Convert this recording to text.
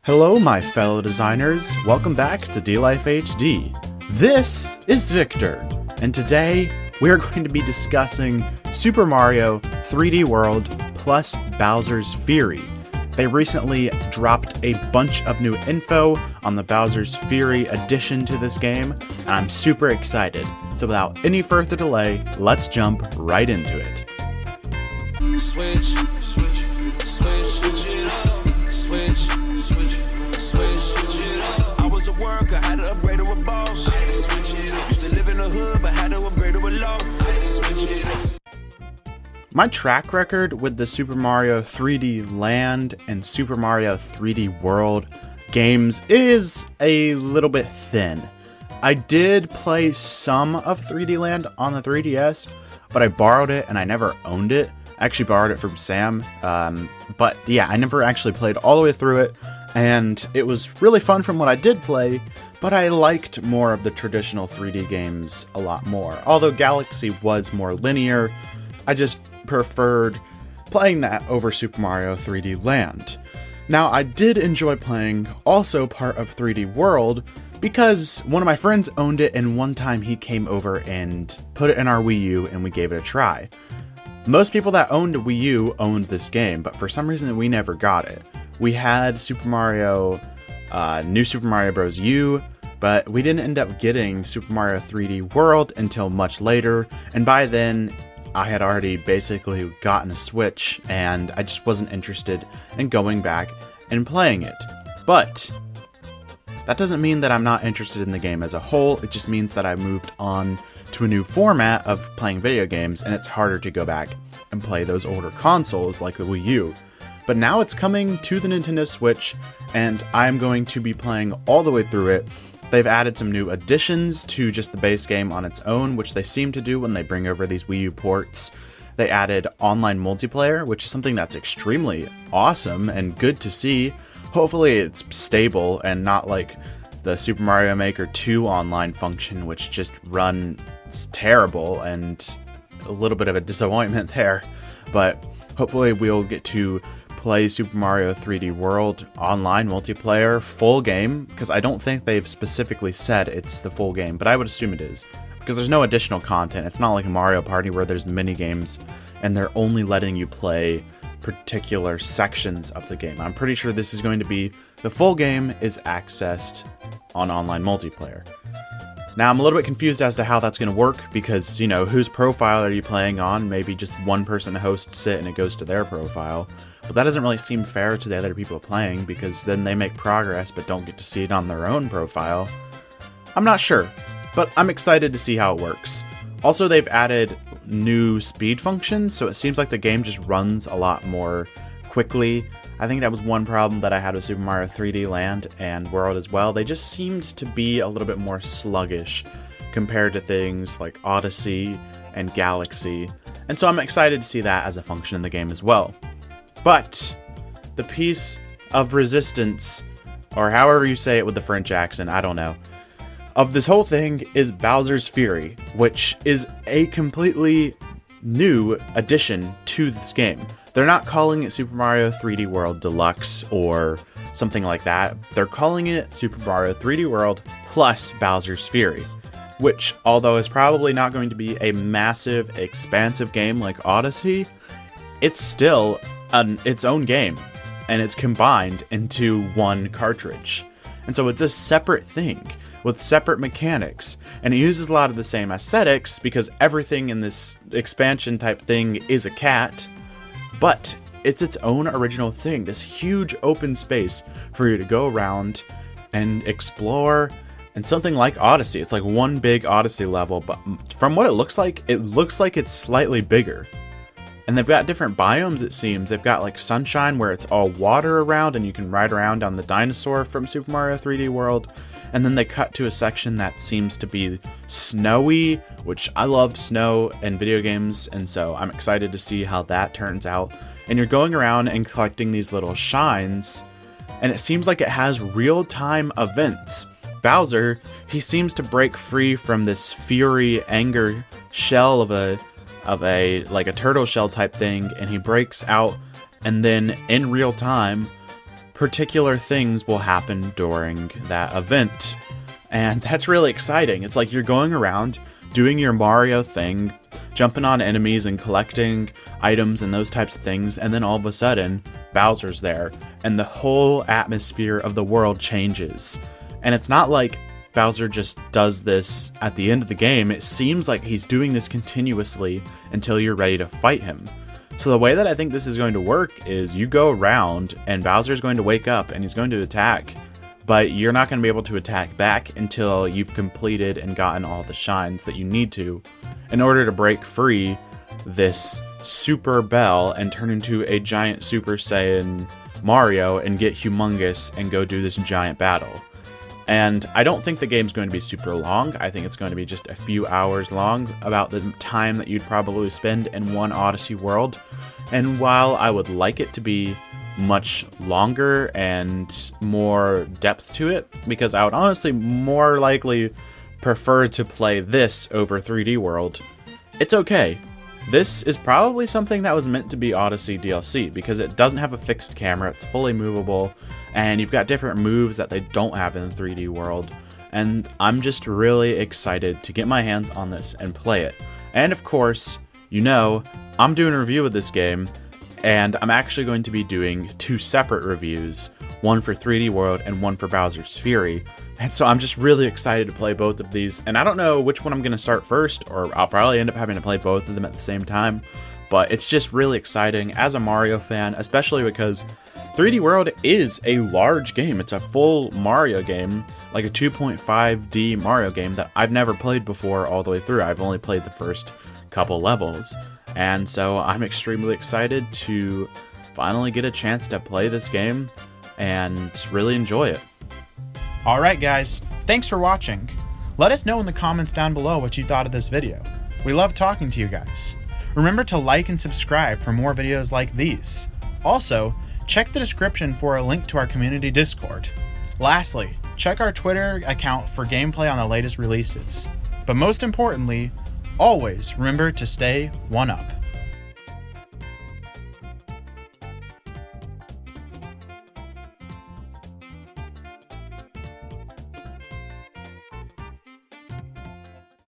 Hello, my fellow designers. Welcome back to D-Life HD. This is Victor, and today we are going to be discussing Super Mario 3D World plus Bowser's Fury. They recently dropped a bunch of new info on the Bowser's Fury addition to this game, and I'm super excited. So without any further delay, let's jump right into it. My track record with the Super Mario 3D Land and Super Mario 3D World games is a little bit thin. I did play some of 3D Land on the 3DS, but I borrowed it and I never owned it. I actually borrowed it from Sam, but yeah, I never actually played all the way through it, and it was really fun from what I did play, but I liked more of the traditional 3D games a lot more. Although Galaxy was more linear, I just preferred playing that over Super Mario 3D Land. Now, I did enjoy playing also part of 3D World because one of my friends owned it, and one time he came over and put it in our Wii U and we gave it a try. Most people that owned a Wii U owned this game, but for some reason we never got it. We had Super Mario, New Super Mario Bros. U, but we didn't end up getting Super Mario 3D World until much later, and by then I had already basically gotten a Switch, and I just wasn't interested in going back and playing it. But that doesn't mean that I'm not interested in the game as a whole, it just means that I moved on to a new format of playing video games, and it's harder to go back and play those older consoles like the Wii U. But now it's coming to the Nintendo Switch, and I'm going to be playing all the way through it. They've added some new additions to just the base game on its own, which they seem to do when they bring over these Wii U ports. They added online multiplayer, which is something that's extremely awesome and good to see. Hopefully it's stable and not like the Super Mario Maker 2 online function, which just runs terrible, and a little bit of a disappointment there. But hopefully we'll get to play Super Mario 3D World online multiplayer full game, because I don't think they've specifically said it's the full game, but I would assume it is, because there's no additional content. It's not like a Mario Party where there's mini games and they're only letting you play particular sections of the game. I'm pretty sure this is going to be the full game is accessed on online multiplayer. Now, I'm a little bit confused as to how that's going to work, because, you know, whose profile are you playing on? Maybe just one person hosts it and it goes to their profile. But that doesn't really seem fair to the other people playing, because then they make progress but don't get to see it on their own profile. I'm not sure, but I'm excited to see how it works. Also, they've added new speed functions, so it seems like the game just runs a lot more quickly. I think that was one problem that I had with Super Mario 3D Land and World as well. They just seemed to be a little bit more sluggish compared to things like Odyssey and Galaxy, and so I'm excited to see that as a function in the game as well. But the piece of resistance, or however you say it with the French accent, I don't know, of this whole thing is Bowser's Fury, which is a completely new addition to this game. They're not calling it Super Mario 3D World Deluxe or something like that. They're calling it Super Mario 3D World plus Bowser's Fury, which, although is probably not going to be a massive, expansive game like Odyssey, it's still its own game, and it's combined into one cartridge. And so it's a separate thing with separate mechanics, and it uses a lot of the same aesthetics because everything in this expansion type thing is a cat, but it's its own original thing, this huge open space for you to go around and explore. And something like Odyssey, it's like one big Odyssey level, but from what it looks like it's slightly bigger. And they've got different biomes, it seems. They've got like Sunshine, where it's all water around and you can ride around on the dinosaur from Super Mario 3D World. And then they cut to a section that seems to be snowy, which I love snow in video games, and so I'm excited to see how that turns out. And you're going around and collecting these little shines, and it seems like it has real-time events. Bowser, he seems to break free from this fury, anger shell of a like a turtle shell type thing, and he breaks out, and then in real time particular things will happen during that event. And that's really exciting. It's like you're going around doing your Mario thing, jumping on enemies and collecting items and those types of things, and then all of a sudden, Bowser's there, and the whole atmosphere of the world changes. And it's not like Bowser just does this at the end of the game. It seems like he's doing this continuously until you're ready to fight him. So the way that I think this is going to work is you go around and Bowser's going to wake up and he's going to attack, but you're not going to be able to attack back until you've completed and gotten all the shines that you need to in order to break free this Super Bell and turn into a giant Super Saiyan Mario and get humongous and go do this giant battle. And I don't think the game's going to be super long. I think it's going to be just a few hours long, about the time that you'd probably spend in one Odyssey world. And while I would like it to be much longer and more depth to it, because I would honestly more likely prefer to play this over 3D World, it's okay. This is probably something that was meant to be Odyssey DLC, because it doesn't have a fixed camera, it's fully movable, and you've got different moves that they don't have in the 3D world, and I'm just really excited to get my hands on this and play it. And of course, you know, I'm doing a review of this game, and I'm actually going to be doing 2 separate reviews, one for 3D World and one for Bowser's Fury. And so I'm just really excited to play both of these, and I don't know which one I'm going to start first, or I'll probably end up having to play both of them at the same time, but it's just really exciting as a Mario fan, especially because 3D World is a large game. It's a full Mario game, like a 2.5D Mario game that I've never played before all the way through. I've only played the first couple levels, and so I'm extremely excited to finally get a chance to play this game and really enjoy it. Alright guys, thanks for watching. Let us know in the comments down below what you thought of this video. We love talking to you guys. Remember to like and subscribe for more videos like these. Also, check the description for a link to our community Discord. Lastly, check our Twitter account for gameplay on the latest releases. But most importantly, always remember to stay 1-up.